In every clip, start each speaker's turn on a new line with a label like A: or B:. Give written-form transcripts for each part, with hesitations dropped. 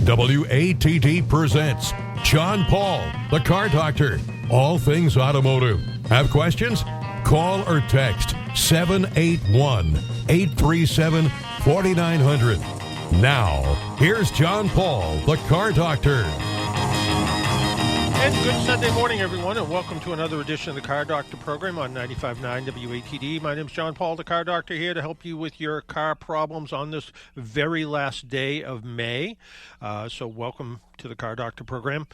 A: WATD presents John Paul, the Car Doctor. All things automotive. Have questions? Call or text 781-837-4900. Now, here's John Paul, the Car Doctor.
B: And good Sunday morning, everyone, and welcome to another edition of the Car Doctor program on 95.9 WATD. My name is John Paul, the Car Doctor, here to help you with your car problems on this very last day of May. So welcome to the Car Doctor program.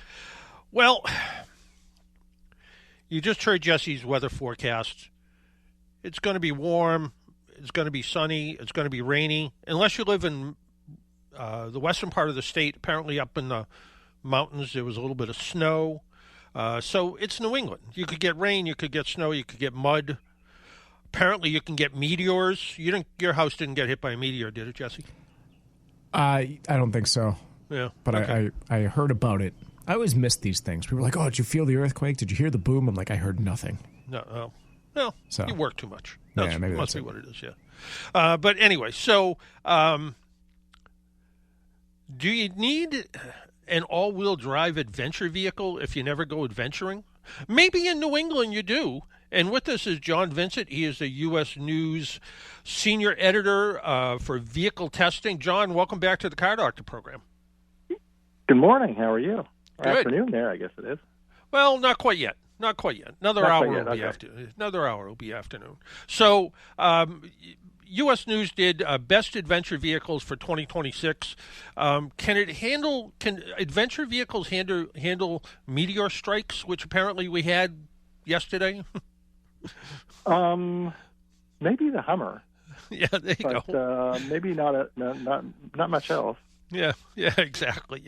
B: Well, you just heard Jesse's weather forecast. It's going to be warm. It's going to be sunny. It's going to be rainy. Unless you live in the western part of the state, apparently up in the mountains, there was a little bit of snow. So it's New England. You could get rain, you could get snow, you could get mud. Apparently you can get meteors. Your house didn't get hit by a meteor, did it, Jesse?
C: I don't think so.
B: Yeah.
C: But
B: okay.
C: I heard about it. I always miss these things. People are like, oh, did you feel the earthquake? Did you hear the boom? I'm like, I heard nothing.
B: No. Well,
C: so,
B: you work too much.
C: Yeah, maybe
B: must
C: that's
B: be what it is, yeah. But anyway, so do you need an all-wheel drive adventure vehicle if you never go adventuring? Maybe in New England you do. And with us is John Vincent. He is the U.S. News senior editor for vehicle testing. John, welcome back to the Car Doctor program.
D: Good morning. How are you?
B: Good.
D: Afternoon there, I guess it is.
B: Well, not quite yet. Another hour will be afternoon. So, U.S. News did best adventure vehicles for 2026. Can adventure vehicles handle meteor strikes, which apparently we had yesterday?
D: Maybe the Hummer.
B: Yeah, there you go.
D: Maybe not much else.
B: Yeah, exactly.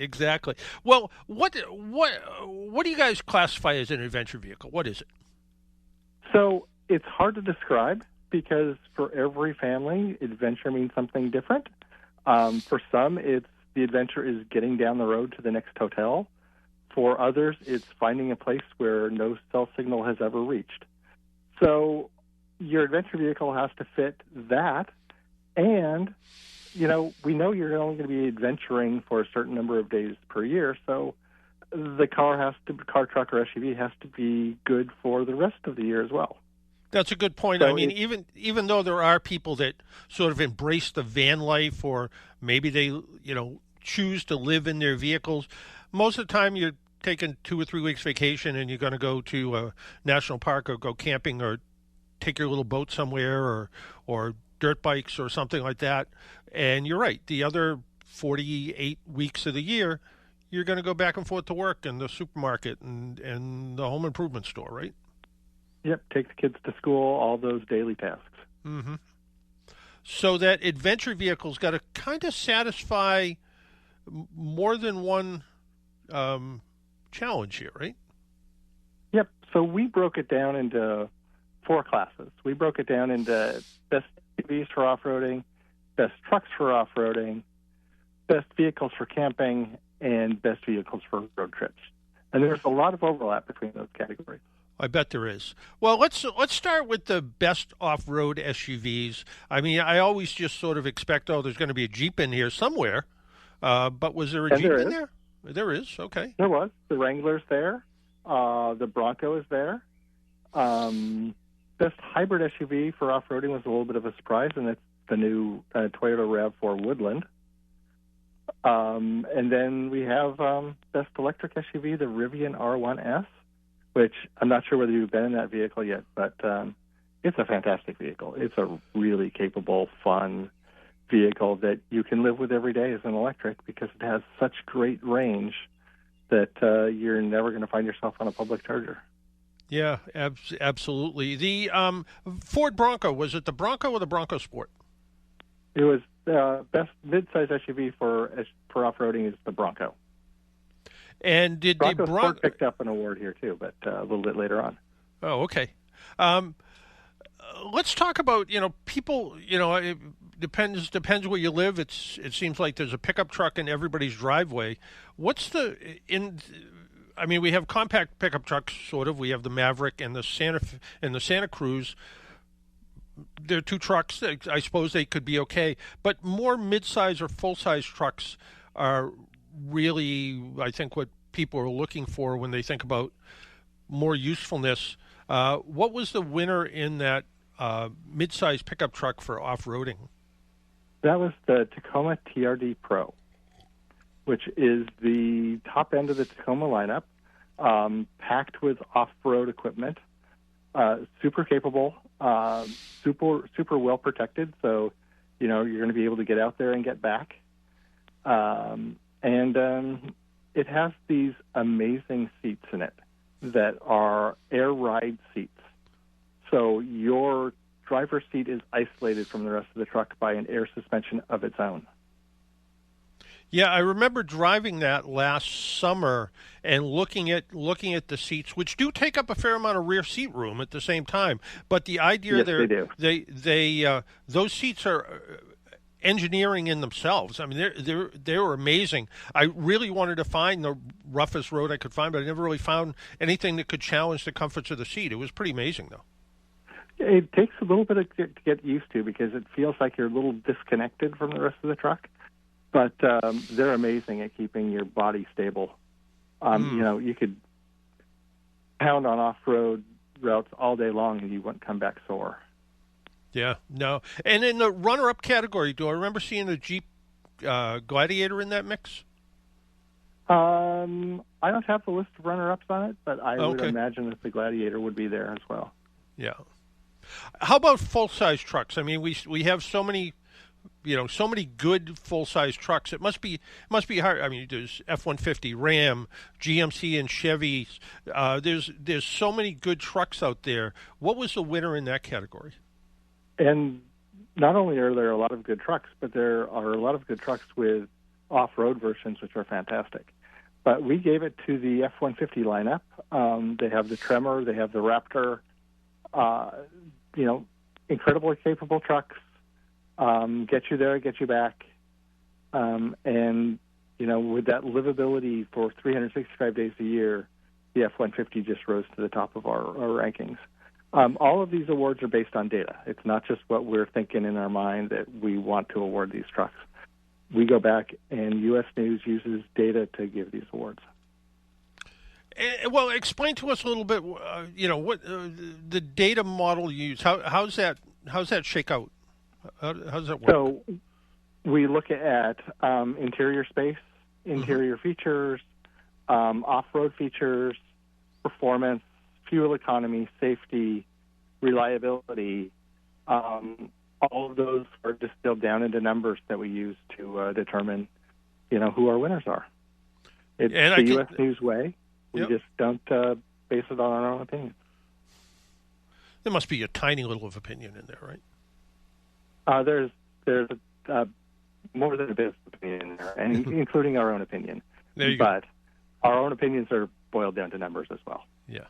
B: Well, what do you guys classify as an adventure vehicle? What is it?
D: So it's hard to describe because for every family, adventure means something different. For some, the adventure is getting down the road to the next hotel. For others, it's finding a place where no cell signal has ever reached. So your adventure vehicle has to fit that, and we know you're only going to be adventuring for a certain number of days per year, so the car, truck, or SUV has to be good for the rest of the year as well.
B: That's a good point. So I mean, even though there are people that sort of embrace the van life, or maybe they choose to live in their vehicles, most of the time you're taking 2 or 3 weeks vacation and you're going to go to a national park or go camping or take your little boat somewhere or dirt bikes or something like that. And you're right. The other 48 weeks of the year, you're going to go back and forth to work and the supermarket and the home improvement store, right?
D: Yep. Take the kids to school, all those daily tasks.
B: Mm-hmm. So that adventure vehicle's got to kind of satisfy more than one challenge here, right?
D: Yep. So we broke it down into 4 classes. We broke it down into best SUVs for off-roading, best trucks for off-roading, best vehicles for camping, and best vehicles for road trips. And there's a lot of overlap between those categories.
B: I bet there is. Well, let's start with the best off-road SUVs. I mean, I always just sort of expect, there's going to be a Jeep in here somewhere. But was there a Jeep in there? There is. Okay.
D: There was. The Wrangler's there. The Bronco is there. Best hybrid SUV for off-roading was a little bit of a surprise, and it's the new Toyota RAV4 Woodland. And then we have best electric SUV, the Rivian R1S, which I'm not sure whether you've been in that vehicle yet, but it's a fantastic vehicle. It's a really capable, fun vehicle that you can live with every day as an electric because it has such great range that you're never going to find yourself on a public charger.
B: Yeah, absolutely. The Ford Bronco, was it the Bronco or the Bronco Sport?
D: It was best midsize SUV for off-roading is the Bronco.
B: And did
D: Bronco
B: the Bronco
D: Sport picked up an award here too, but a little bit later on.
B: Oh, okay. Let's talk about people. It depends where you live. It seems like there's a pickup truck in everybody's driveway. We have compact pickup trucks, sort of. We have the Maverick and the Santa Cruz. They're 2 trucks. I suppose they could be okay. But more mid-size or full-size trucks are really, I think, what people are looking for when they think about more usefulness. What was the winner in that mid-size pickup truck for off-roading?
D: That was the Tacoma TRD Pro, which is the top end of the Tacoma lineup, packed with off-road equipment, super capable, super well protected. So, you're going to be able to get out there and get back. And it has these amazing seats in it that are air ride seats. So your driver's seat is isolated from the rest of the truck by an air suspension of its own.
B: Yeah, I remember driving that last summer and looking at the seats, which do take up a fair amount of rear seat room at the same time. But the idea
D: they do.
B: They those seats are engineering in themselves. I mean, they were amazing. I really wanted to find the roughest road I could find, but I never really found anything that could challenge the comforts of the seat. It was pretty amazing, though.
D: It takes a little bit to get used to because it feels like you're a little disconnected from the rest of the truck. But they're amazing at keeping your body stable. You could pound on off-road routes all day long and you wouldn't come back sore.
B: Yeah, no. And in the runner-up category, do I remember seeing the Jeep Gladiator in that mix?
D: I don't have the list of runner-ups on it, but I would imagine that the Gladiator would be there as well.
B: Yeah. How about full-size trucks? I mean, we have so many, so many good full-size trucks. It must be hard. I mean, there's F-150, Ram, GMC, and Chevy. There's so many good trucks out there. What was the winner in that category?
D: And not only are there a lot of good trucks, but there are a lot of good trucks with off-road versions, which are fantastic. But we gave it to the F-150 lineup. They have the Tremor, they have the Raptor, incredibly capable trucks, get you there, get you back. And with that livability for 365 days a year, the F-150 just rose to the top of our rankings. All of these awards are based on data. It's not just what we're thinking in our mind that we want to award these trucks. We go back, and U.S. News uses data to give these awards.
B: Well, explain to us a little bit. What the data model you use. How's that shake out? How does that work?
D: So we look at interior space, interior features, off-road features, performance, fuel economy, safety, reliability. All of those are distilled down into numbers that we use to determine, who our winners are. It's the U.S. News way. We just don't base it on our own opinion.
B: There must be a tiny little of opinion in there, right?
D: There's more than a bit of opinion in there, and including our own opinion. But our own opinions are boiled down to numbers as well.
B: Yeah.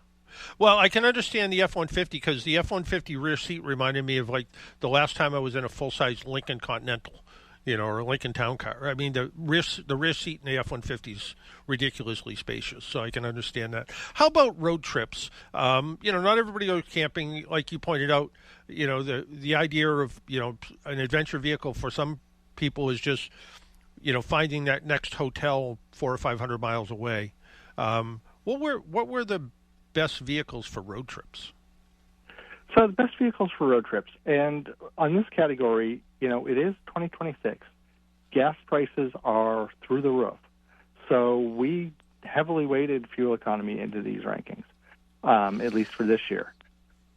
B: Well, I can understand the F-150 because the F-150 rear seat reminded me of like the last time I was in a full-size Lincoln Continental, or a Lincoln Town Car. I mean, the rear seat in the F-150 is ridiculously spacious, so I can understand that. How about road trips? Not everybody goes camping, like you pointed out. The idea of an adventure vehicle for some people is just finding that next hotel 400 or 500 miles away. What were the best vehicles for road trips?
D: So the best vehicles for road trips, and on this category, it is 2026. Gas prices are through the roof. So we heavily weighted fuel economy into these rankings, at least for this year.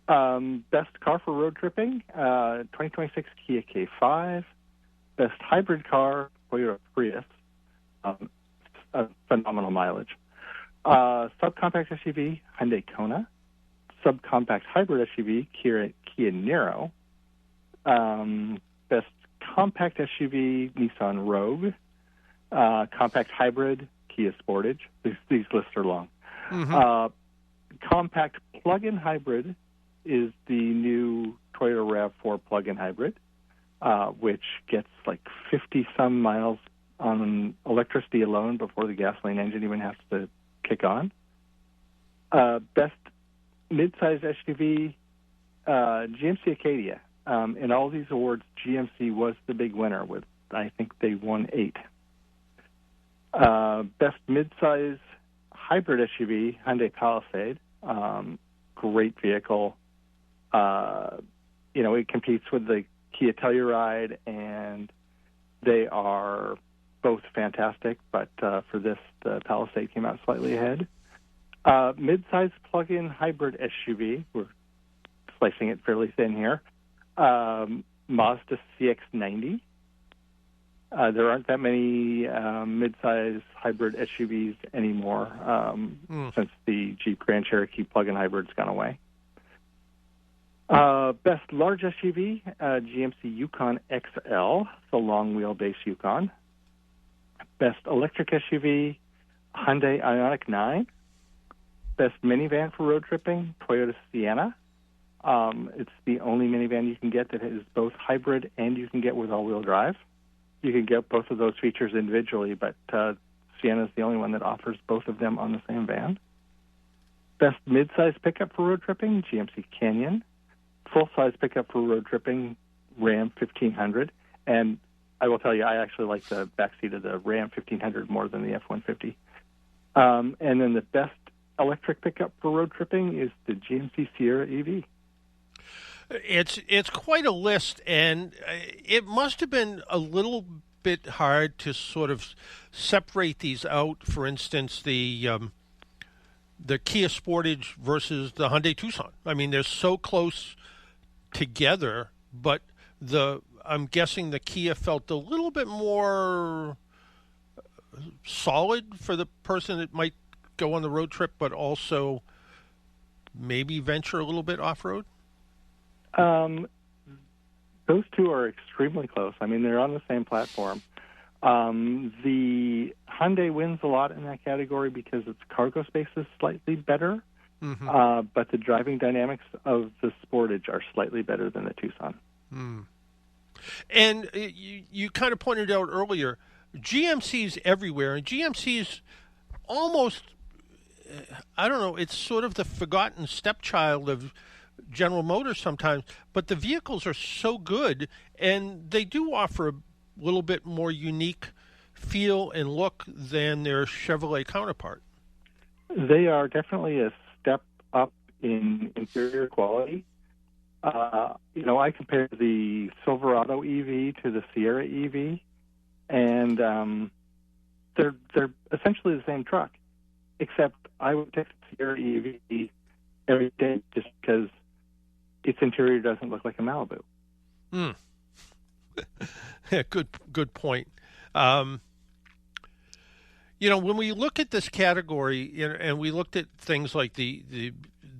D: Best car for road tripping, 2026 Kia K5. Best hybrid car, Toyota Prius, phenomenal mileage. Subcompact SUV, Hyundai Kona. Subcompact hybrid SUV, Kia Niro. Best compact SUV, Nissan Rogue. Compact hybrid, Kia Sportage. These lists are long. Mm-hmm. Compact plug-in hybrid is the new Toyota RAV4 plug-in hybrid, which gets like 50-some miles on electricity alone before the gasoline engine even has to kick on. Best mid-size SUV, GMC Acadia. In all these awards, GMC was the big winner with, I think they won 8. Best midsize hybrid SUV, Hyundai Palisade. Great vehicle. It competes with the Kia Telluride, and they are both fantastic, but for this, the Palisade came out slightly ahead. Mid-size plug-in hybrid SUV, we're slicing it fairly thin here, Mazda CX-90. There aren't that many mid-size hybrid SUVs anymore since the Jeep Grand Cherokee plug-in hybrid's gone away. Best large SUV, GMC Yukon XL, the long wheelbase Yukon. Best electric SUV, Hyundai Ioniq 9. Best minivan for road tripping, Toyota Sienna. It's the only minivan you can get that is both hybrid and you can get with all-wheel drive. You can get both of those features individually, but Sienna is the only one that offers both of them on the same van. Best mid-size pickup for road tripping, GMC Canyon. Full-size pickup for road tripping, Ram 1500. And I will tell you, I actually like the backseat of the Ram 1500 more than the F-150. And then the best electric pickup for road tripping is the GMC Sierra EV.
B: It's quite a list, and it must have been a little bit hard to sort of separate these out. For instance, the Kia Sportage versus the Hyundai Tucson. I mean, they're so close together, but I'm guessing the Kia felt a little bit more solid for the person that might go on the road trip, but also maybe venture a little bit off-road?
D: Those two are extremely close. I mean, they're on the same platform. The Hyundai wins a lot in that category because its cargo space is slightly better, but the driving dynamics of the Sportage are slightly better than the Tucson.
B: And you kind of pointed out earlier, GMC's everywhere, and GMC's almost, I don't know, it's sort of the forgotten stepchild of General Motors sometimes, but the vehicles are so good, and they do offer a little bit more unique feel and look than their Chevrolet counterpart.
D: They are definitely a step up in interior quality. I compare the Silverado EV to the Sierra EV, and they're essentially the same truck, except I would take the Sierra EV every day just because its interior doesn't look like a Malibu.
B: Yeah, good point. When we look at this category, and we looked at things like the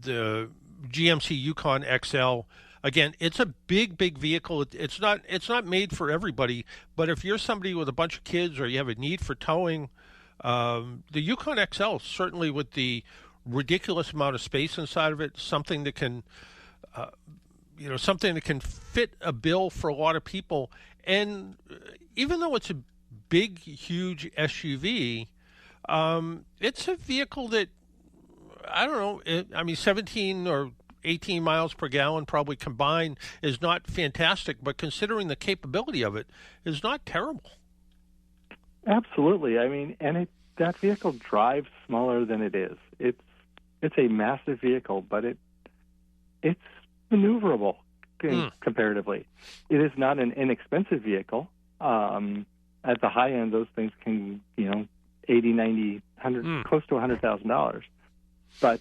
B: GMC Yukon XL, again, it's a big vehicle. It's not made for everybody, but if you're somebody with a bunch of kids or you have a need for towing, the Yukon XL, certainly with the ridiculous amount of space inside of it, something that can fit a bill for a lot of people. And even though it's a big, huge SUV, it's a vehicle that, I don't know, 17 or 18 miles per gallon probably combined is not fantastic, but considering the capability of it, is not terrible.
D: Absolutely. I mean, and that vehicle drives smaller than it is. It's a massive vehicle, but it's maneuverable comparatively. It is not an inexpensive vehicle. At the high end, those things can, $80, $90, $100, close to $100,000. But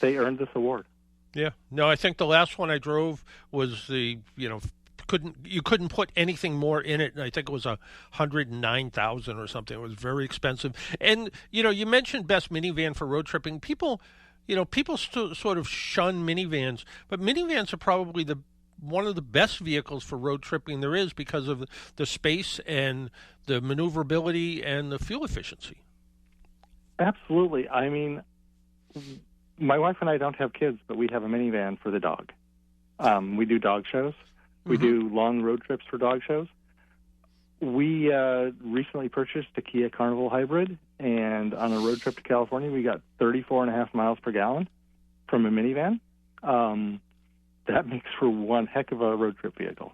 D: they earned this award.
B: Yeah. No, I think the last one I drove was you couldn't put anything more in it. I think it was $109,000 or something. It was very expensive. And you mentioned best minivan for road tripping. People sort of shun minivans, but minivans are probably one of the best vehicles for road tripping there is because of the space and the maneuverability and the fuel efficiency.
D: Absolutely. I mean, my wife and I don't have kids, but we have a minivan for the dog. We do dog shows. We do long road trips for dog shows. We recently purchased a Kia Carnival Hybrid, and on a road trip to California, we got 34.5 miles per gallon from a minivan. That makes for one heck of a road trip vehicle.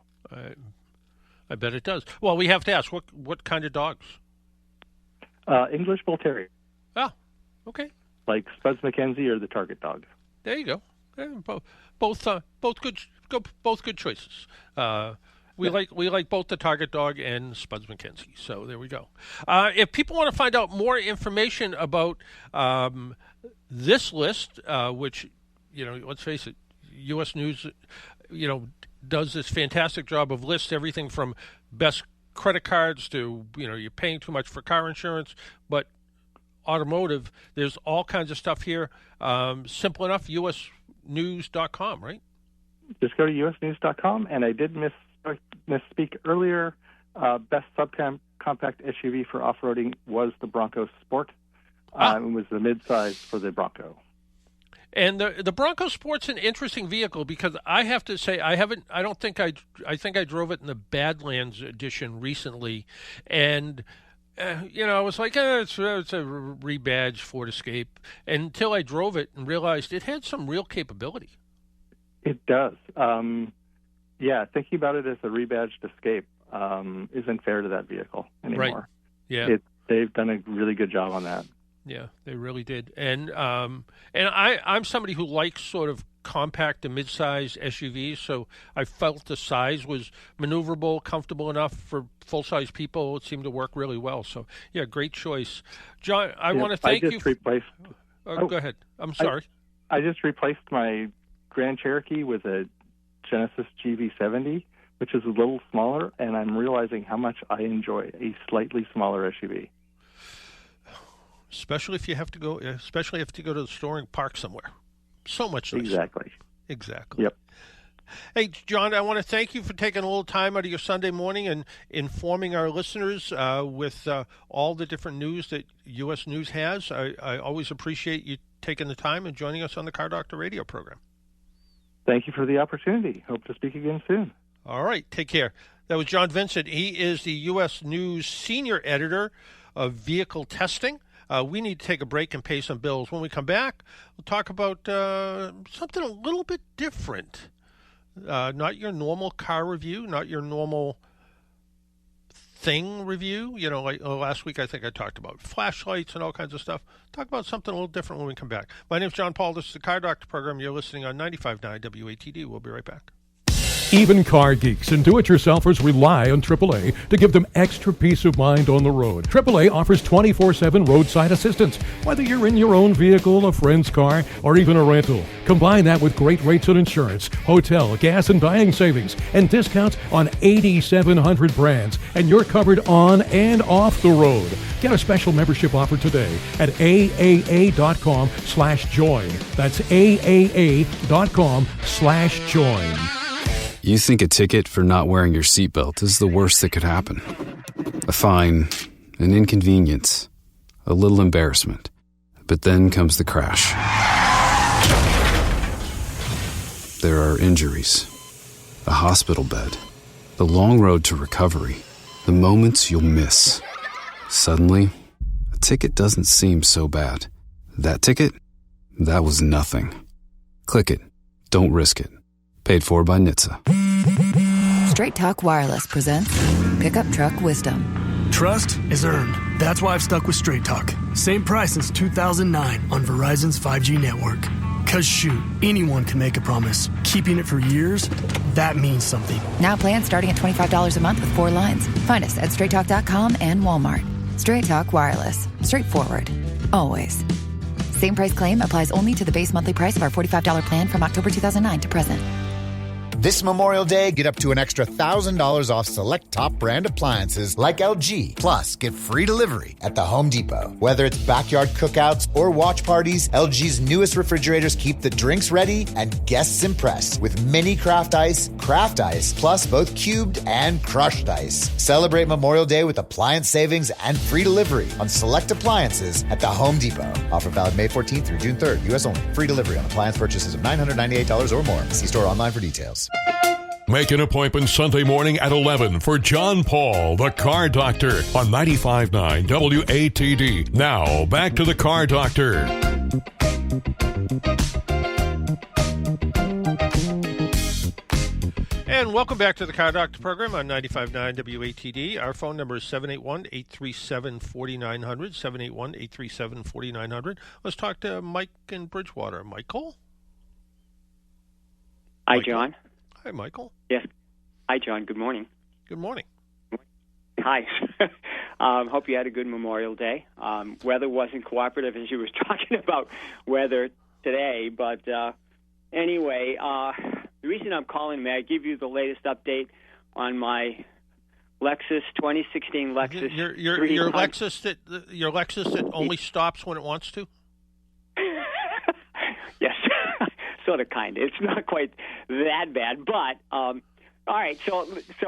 B: I bet it does. Well, we have to ask, what kind of dogs?
D: English Bull Terrier.
B: Oh, okay.
D: Like Spuds MacKenzie or the Target dog.
B: There you go. Yeah, both good choices. We like both the Target dog and Spuds MacKenzie. So there we go. If people want to find out more information about this list, which, let's face it, U.S. News, does this fantastic job of lists everything from best credit cards to, you're paying too much for car insurance, but automotive, there's all kinds of stuff here. Simple enough, usnews.com, right?
D: Just go to usnews.com, and I did misspeak earlier. Best subcompact SUV for off-roading was the Bronco Sport. It was the midsize for the Bronco.
B: And the Bronco Sport's an interesting vehicle because I have to say I think I drove it in the Badlands edition recently, and I was like, it's a rebadged Ford Escape, until I drove it and realized it had some real capability.
D: It does. Thinking about it as a rebadged Escape isn't fair to that vehicle anymore.
B: Right. Yeah.
D: They've done a really good job on that.
B: Yeah, they really did. And I'm somebody who likes sort of compact to mid-size SUVs, so I felt the size was maneuverable, comfortable enough for full-size people. It seemed to work really well. So, yeah, great choice. John, I want to thank you. Go ahead. I'm sorry.
D: I just replaced my Grand Cherokee with a Genesis GV70, which is a little smaller, and I'm realizing how much I enjoy a slightly smaller SUV.
B: Especially if you have to go to the store and park somewhere. So much nicer. Exactly.
D: Yep.
B: Hey, John, I want to thank you for taking a little time out of your Sunday morning and informing our listeners with all the different news that U.S. News has. I always appreciate you taking the time and joining us on the Car Doctor radio program.
D: Thank you for the opportunity. Hope to speak again soon.
B: All right. Take care. That was John Vincent. He is the U.S. News Senior Editor of Vehicle Testing. We need to take a break and pay some bills. When we come back, we'll talk about something a little bit different. Not your normal car review, not your normal thing review. Like last week I think I talked about flashlights and all kinds of stuff. Talk about something a little different when we come back. My name's John Paul. This is the Car Doctor program. You're listening on 95.9 WATD. We'll be right back.
A: Even car geeks and do-it-yourselfers rely on AAA to give them extra peace of mind on the road. AAA offers 24/7 roadside assistance, whether you're in your own vehicle, a friend's car, or even a rental. Combine that with great rates on insurance, hotel, gas, and dining savings, and discounts on 8,700 brands, and you're covered on and off the road. Get a special membership offer today at AAA.com/join. That's AAA.com/join.
E: You think a ticket for not wearing your seatbelt is the worst that could happen. A fine, an inconvenience, a little embarrassment. But then comes the crash. There are injuries, a hospital bed, the long road to recovery, the moments you'll miss. Suddenly, a ticket doesn't seem so bad. That ticket? That was nothing. Click it. Don't risk it. Paid for by NHTSA.
F: Straight Talk Wireless presents Pickup Truck Wisdom.
G: Trust is earned. That's why I've stuck with Straight Talk. Same price since 2009 on Verizon's 5G network. Cause shoot, anyone can make a promise. Keeping it for years, that means something.
F: Now plans starting at $25 a month with 4 lines. Find us at straighttalk.com and Walmart. Straight Talk Wireless. Straightforward. Always. Same price claim applies only to the base monthly price of our $45 plan from October 2009 to present.
H: This Memorial Day, get up to an extra $1,000 off select top brand appliances like LG. Plus, get free delivery at the Home Depot. Whether it's backyard cookouts or watch parties, LG's newest refrigerators keep the drinks ready and guests impressed with mini craft ice, plus both cubed and crushed ice. Celebrate Memorial Day with appliance savings and free delivery on select appliances at the Home Depot. Offer valid May 14th through June 3rd. U.S. only. Free delivery on appliance purchases of $998 or more. See store online for details.
A: Make an appointment Sunday morning at 11 for John Paul, the Car Doctor, on 95.9 WATD. Now, back to the Car Doctor.
B: And Welcome back to the Car Doctor program on 95.9 WATD. Our phone number is 781-837-4900, 781-837-4900. Let's talk to Mike in Bridgewater. Michael?
I: Hi, John.
B: Hi, Michael.
I: Yes. Hi, John. Good morning.
B: Good morning.
I: Hi. Hope you had a good Memorial Day. Weather wasn't cooperative as you were talking about weather today, but anyway, the reason I'm calling, may I give you the latest update on my Lexus 2016 Lexus?
B: Your Lexus that only stops when it wants to?
I: Yes, sort of, kind of. It's not quite that bad, but all right. So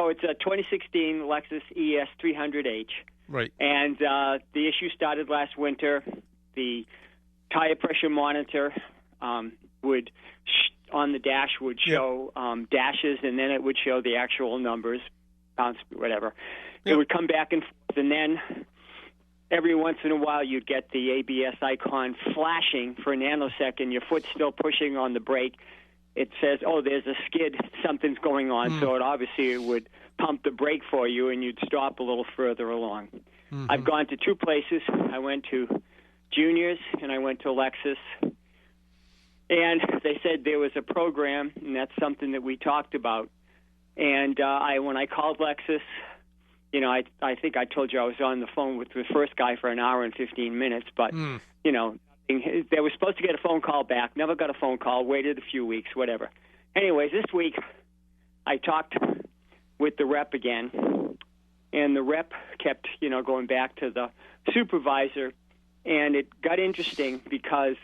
I: it's a 2016 Lexus ES 300H,
B: right?
I: And the issue started last winter. The tire pressure monitor would on the dash would show dashes, and then it would show the actual numbers, pounds, whatever. It would come back and forth, and then every once in a while you'd get the ABS icon flashing for a nanosecond. Your foot's still pushing on the brake. It says, oh, there's a skid, something's going on. So it would pump the brake for you, and you'd stop a little further along. I've gone to two places. I went to Junior's, and I went to Lexus. And they said there was a program, and that's something that we talked about. And when I called Lexus, I think I told you I was on the phone with the first guy for an hour and 15 minutes. But, they were supposed to get a phone call back, never got a phone call, waited a few weeks, whatever. Anyways, this week I talked with the rep again, and the rep kept, going back to the supervisor. And it got interesting because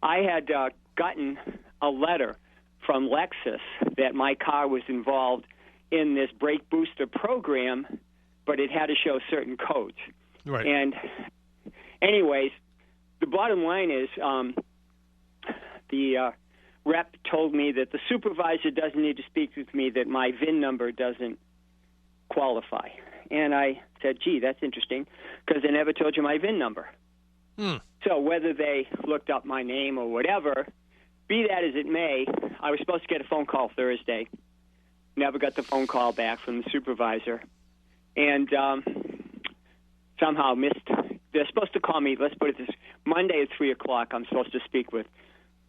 I: I had gotten a letter from Lexus that my car was involved in this brake booster program, but it had to show certain codes.
B: Right.
I: And anyways, the bottom line is the rep told me that the supervisor doesn't need to speak with me, that my VIN number doesn't qualify. And I said, gee, that's interesting, because they never told you my VIN number. So whether they looked up my name or whatever, be that as it may, I was supposed to get a phone call Thursday. Never got the phone call back from the supervisor. And somehow missed. They're supposed to call me, let's put it this, Monday at 3 o'clock. I'm supposed to speak with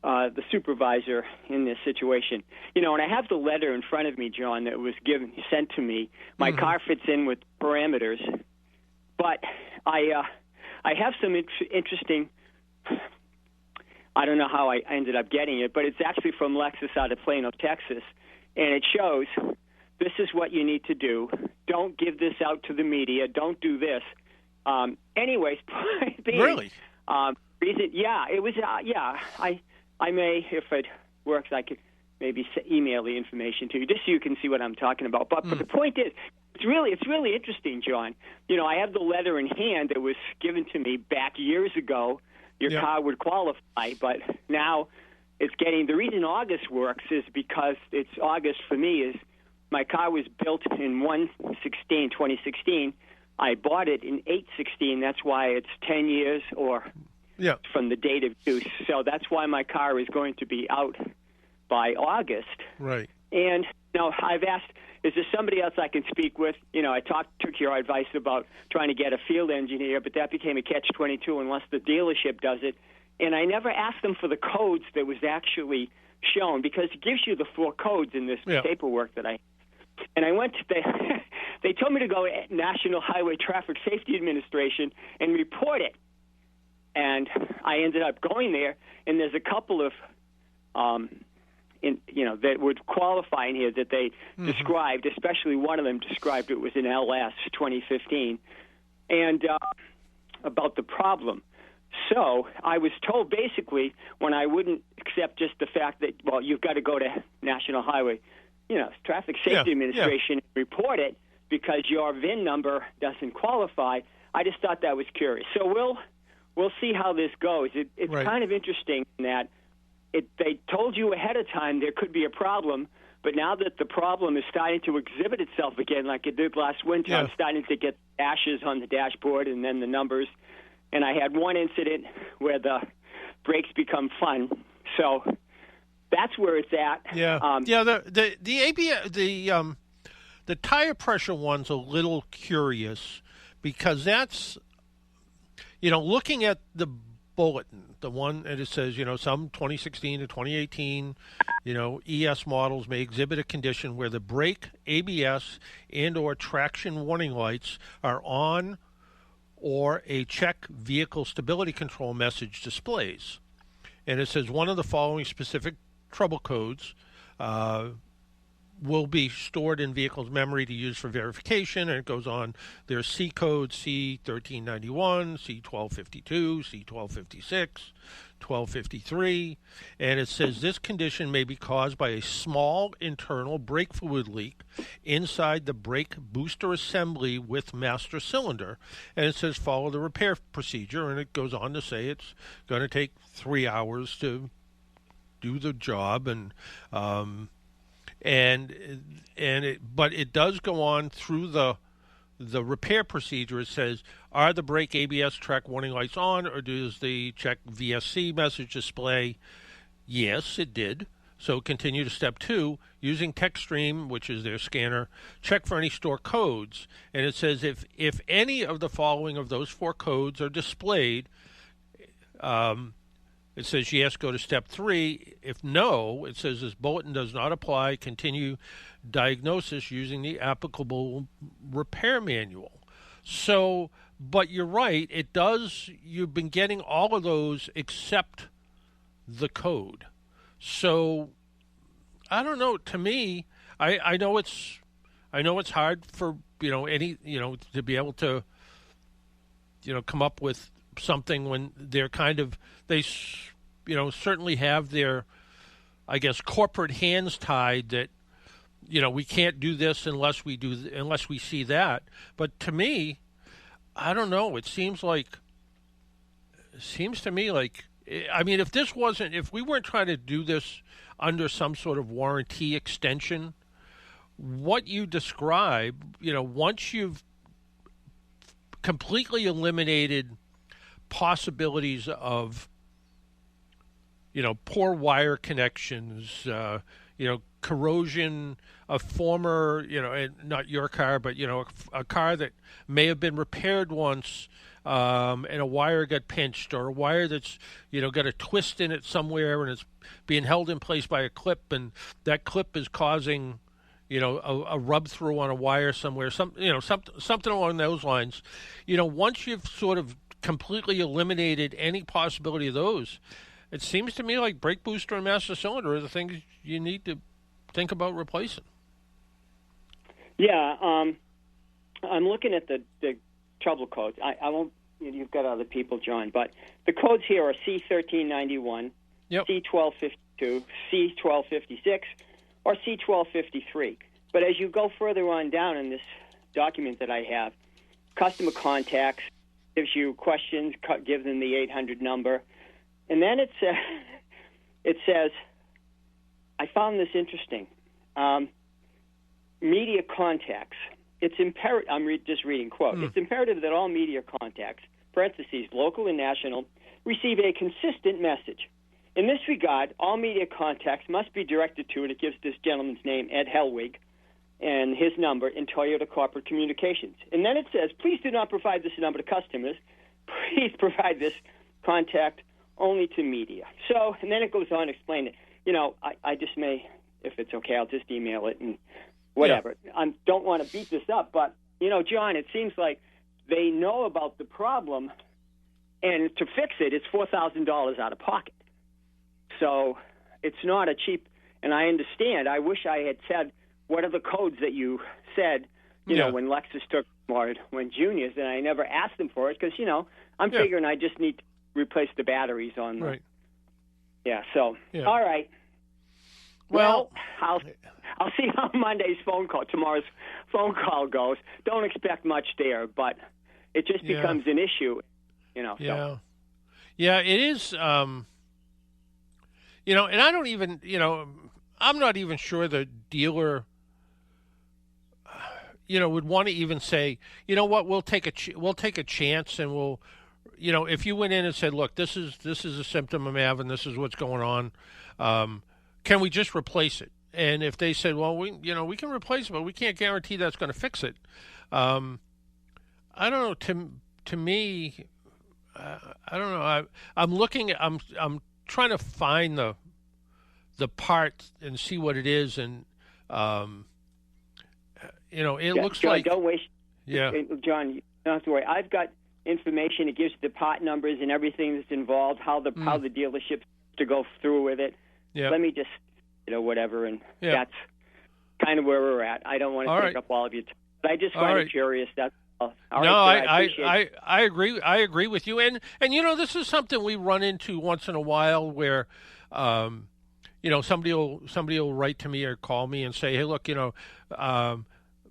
I: the supervisor in this situation. And I have the letter in front of me, John, that was sent to me. My car fits in with parameters. But I have some interesting, I don't know how I ended up getting it, but it's actually from Lexus out of Plano, Texas. And it shows, this is what you need to do. Don't give this out to the media. Don't do this. Anyways,
B: really?
I: It was, I may, if it works, I could maybe email the information to you, just so you can see what I'm talking about. But the point is, it's really interesting, John. I have the letter in hand that was given to me back years ago. Your car would qualify, but now it's getting. The reason August works is because it's August for me. Is my car was built in 2016. I bought it in 8/16. That's why it's 10 years from the date of use. So that's why my car is going to be out by August.
B: Right.
I: And I've asked, is there somebody else I can speak with? I took your advice about trying to get a field engineer, but that became a catch-22 unless the dealership does it. And I never asked them for the codes that was actually shown, because it gives you the 4 codes in this paperwork that I. And I went to they told me to go to National Highway Traffic Safety Administration and report it. And I ended up going there, and there's a couple of that would qualify in here that they described, especially one of them described it was an LS 2015, and about the problem. So I was told basically when I wouldn't accept just the fact that, well, you've got to go to National Highway, Traffic Safety Administration and report it because your VIN number doesn't qualify. I just thought that was curious. So we'll see how this goes. It's kind of interesting in that they told you ahead of time there could be a problem, but now that the problem is starting to exhibit itself again like it did last winter, I'm starting to get dashes on the dashboard and then the numbers. And I had one incident where the brakes become fun. So that's where it's at.
B: Yeah, the ABS, the tire pressure one's a little curious because that's, looking at the bulletin, the one that it says, some 2016 to 2018, ES models may exhibit a condition where the brake, ABS, and or traction warning lights are on or a check vehicle stability control message displays. And it says one of the following specific trouble codes will be stored in vehicle's memory to use for verification, and it goes on. There's C code C1391, C1252, C1256, 1253, and it says this condition may be caused by a small internal brake fluid leak inside the brake booster assembly with master cylinder, and it says follow the repair procedure, and it goes on to say it's going to take 3 hours to do the job, but it does go on through the repair procedure. It says, are the brake, ABS, track warning lights on, or does the check VSC message display? Yes, it did. So continue to step 2, using TechStream, which is their scanner, check for any store codes. And it says if any of the following of those 4 codes are displayed, it says yes, go to step 3. If no, it says this bulletin does not apply, continue diagnosis using the applicable repair manual. So, but you're right, it does, you've been getting all of those except the code. So, I don't know, to me, I know it's hard for, any, to be able to, come up with something when they're they certainly have their, I guess, corporate hands tied that, we can't do this unless we see that. But to me, I don't know. It seems to me like, I mean, if we weren't trying to do this under some sort of warranty extension, what you describe, once you've completely eliminated possibilities of, poor wire connections, corrosion of former, not your car, but, a car that may have been repaired once, and a wire got pinched, or a wire that's, got a twist in it somewhere and it's being held in place by a clip, and that clip is causing, a rub through on a wire somewhere, something along those lines. Once you've sort of completely eliminated any possibility of those, it seems to me like brake booster and master cylinder are the things you need to think about replacing.
I: Yeah, I'm looking at the trouble codes. I won't. You've got other people, John, but the codes here are C1391,
B: yep,
I: C1252, C1256, or C1253. But as you go further on down in this document that I have, customer contacts gives you questions, give them the 800 number, and then it says, I found this interesting. Media contacts. It's imperative. I'm just reading quote. It's imperative that all media contacts, parentheses, local and national, receive a consistent message. In this regard, all media contacts must be directed to, and it gives this gentleman's name, Ed Helwig, and his number in Toyota Corporate Communications. And then it says, please do not provide this number to customers. Please provide this contact only to media. So, and then it goes on to explain it. I just may, if it's okay, I'll just email it and whatever. Yeah. I don't want to beat this up, but, John, it seems like they know about the problem, and to fix it, it's $4,000 out of pocket. So it's not a cheap, and I understand. I wish I had said, what are the codes that you said, when Lexus took, or when Juniors, and I never asked them for it because, I'm figuring I just need to replace the batteries on the...
B: Right.
I: Yeah, so, all right. Well, I'll see how tomorrow's phone call goes. Don't expect much there, but it just becomes an issue,
B: Yeah.
I: So.
B: Yeah, it is, and I don't even, I'm not even sure the dealer, would want to even say, what, we'll take a chance, and we'll, if you went in and said, look, this is a symptom I'm having, this is what's going on, can we just replace it? And if they said, well, we can replace it, but we can't guarantee that's going to fix it. I don't know. To me, I don't know. I'm trying to find the part and see what it is, and it looks
I: John,
B: like.
I: Don't waste.
B: Yeah,
I: John, you don't have to worry. I've got information. It gives the part numbers and everything that's involved. How the dealership to go through with it.
B: Yeah.
I: Let me just whatever, and that's kind of where we're at. I don't want to take up all of your time, but I just find it curious. That's all.
B: I agree. I agree with you. And this is something we run into once in a while where, somebody will write to me or call me and say, hey, look,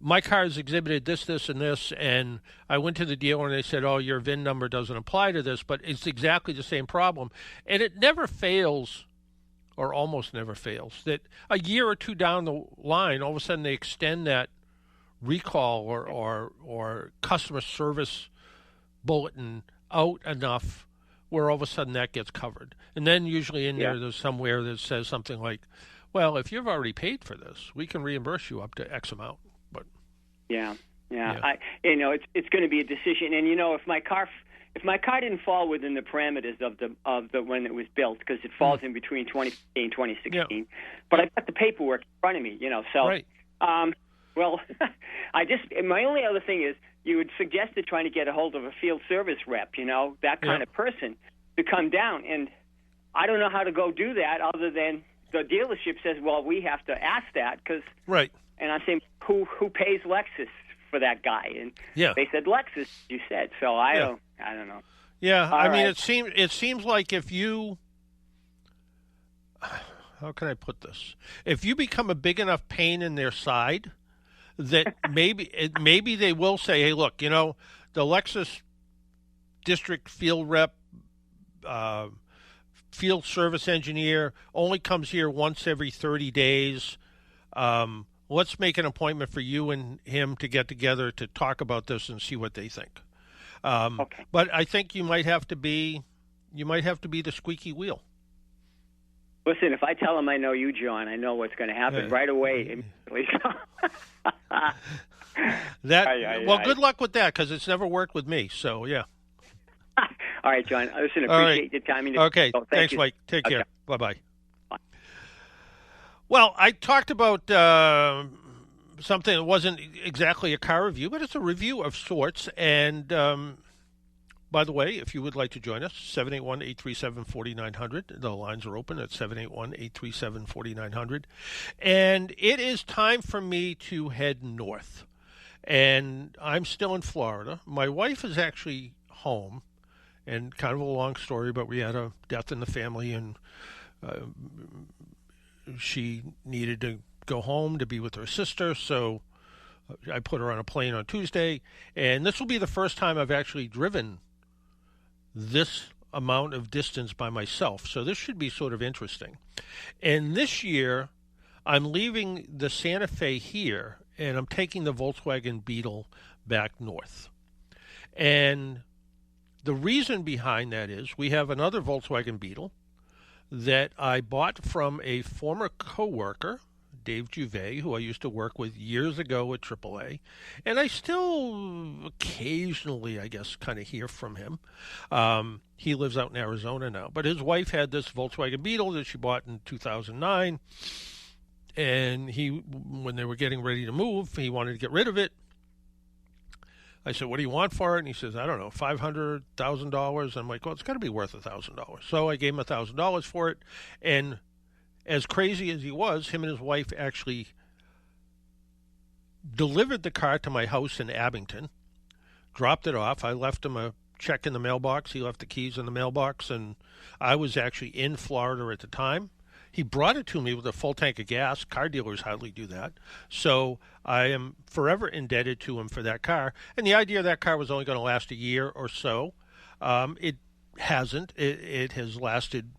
B: my car's exhibited this, this, and this, and I went to the dealer and they said, oh, your VIN number doesn't apply to this, but it's exactly the same problem. And it never fails, or almost never fails, that a year or two down the line, all of a sudden they extend that recall or customer service bulletin out enough where all of a sudden that gets covered. And then usually in there's somewhere that says something like, well, if you've already paid for this, we can reimburse you up to X amount. But
I: yeah. It's going to be a decision. And if my car didn't fall within the parameters of the when it was built, because it falls in between 2015 and 2016, but I've got the paperwork in front of me, so
B: right.
I: Well, my only other thing is you would suggest trying to get a hold of a field service rep, that kind of person to come down, and I don't know how to go do that other than the dealership says, well, we have to ask that because
B: right.
I: And I'm saying, who pays Lexus for that guy? And they said Lexus, you said. So I don't know.
B: Yeah,
I: All right.
B: it seems like if you, how can I put this? If you become a big enough pain in their side, that maybe they will say, hey, look, the Lexus district field rep, field service engineer only comes here once every 30 days. Let's make an appointment for you and him to get together to talk about this and see what they think.
I: Okay.
B: But I think you might have to be the squeaky wheel.
I: Listen, if I tell him I know you, John, I know what's going to happen right away. Immediately.
B: Good luck with that, because it's never worked with me. So yeah.
I: All right, John. Listen, appreciate your time.
B: Okay. Thanks, Mike. Take care. Bye-bye. Well, I talked about something that wasn't exactly a car review, but it's a review of sorts. And by the way, if you would like to join us, 781-837-4900. The lines are open at 781-837-4900. And it is time for me to head north. And I'm still in Florida. My wife is actually home. And kind of a long story, but we had a death in the family, and she needed to go home to be with her sister, so I put her on a plane on Tuesday, and this will be the first time I've actually driven this amount of distance by myself, so this should be sort of interesting. And this year, I'm leaving the Santa Fe here, and I'm taking the Volkswagen Beetle back north. And the reason behind that is we have another Volkswagen Beetle that I bought from a former coworker, Dave Juvet, who I used to work with years ago at AAA, and I still occasionally, I guess, kind of hear from him. He lives out in Arizona now, but his wife had this Volkswagen Beetle that she bought in 2009, and when they were getting ready to move, he wanted to get rid of it. I said, what do you want for it? And he says, I don't know, $500,000. I'm like, well, it's got to be worth $1,000. So I gave him $1,000 for it. And as crazy as he was, him and his wife actually delivered the car to my house in Abington, dropped it off. I left him a check in the mailbox. He left the keys in the mailbox. And I was actually in Florida at the time. He brought it to me with a full tank of gas. Car dealers hardly do that. So I am forever indebted to him for that car. And the idea that car was only going to last a year or so. It hasn't. It has lasted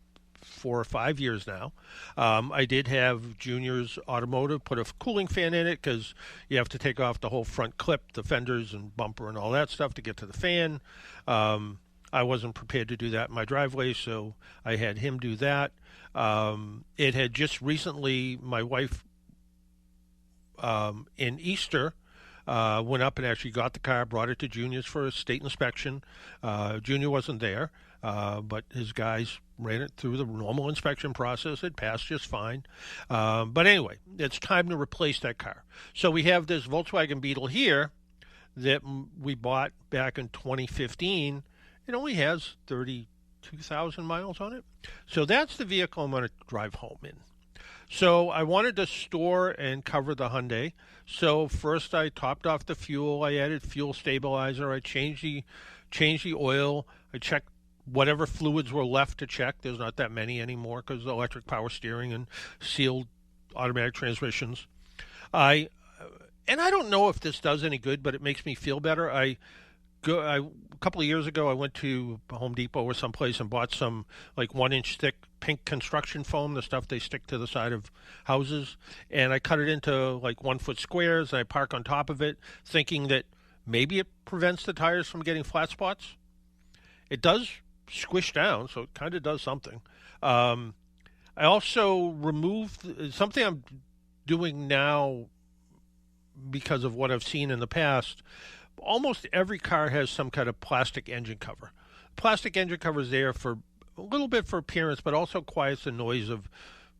B: 4 or 5 years now. I did have Junior's Automotive put a cooling fan in it because you have to take off the whole front clip, the fenders and bumper and all that stuff to get to the fan. I wasn't prepared to do that in my driveway, so I had him do that. It had just recently, my wife in Easter went up and actually got the car, brought it to Junior's for a state inspection. Junior wasn't there, but his guys ran it through the normal inspection process. It passed just fine. But anyway, it's time to replace that car. So we have this Volkswagen Beetle here that we bought back in 2015. It only has 32,000 miles on it. So that's the vehicle I'm going to drive home in. So I wanted to store and cover the Hyundai. So first I topped off the fuel. I added fuel stabilizer. I changed the oil. I checked whatever fluids were left to check. There's not that many anymore because electric power steering and sealed automatic transmissions. And I don't know if this does any good, but it makes me feel better. A couple of years ago, I went to Home Depot or someplace and bought some like 1-inch thick pink construction foam, the stuff they stick to the side of houses, and I cut it into like 1-foot squares, and I park on top of it, thinking that maybe it prevents the tires from getting flat spots. It does squish down, so it kind of does something. I also removed something I'm doing now because of what I've seen in the past. Almost every car has some kind of plastic engine cover. Plastic engine cover is there for a little bit for appearance, but also quiets the noise of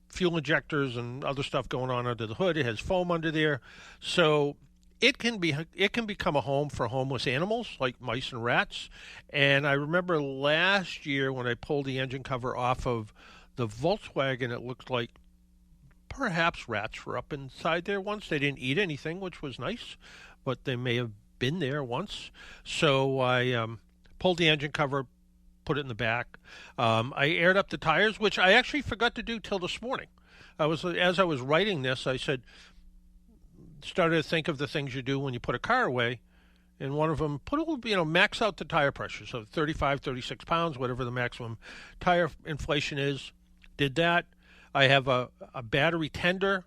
B: fuel injectors and other stuff going on under the hood. It has foam under there, so it can become a home for homeless animals like mice and rats. And I remember last year when I pulled the engine cover off of the Volkswagen, it looked like perhaps rats were up inside there once. They didn't eat anything, which was nice, but they may have been there once. So I pulled the engine cover, put it in the back. I aired up the tires, which I actually forgot to do till this morning. As I was writing this, I started to think of the things you do when you put a car away, and one of them, max out the tire pressure. So 35, 36 pounds, whatever the maximum tire inflation is. Did that. I have a battery tender.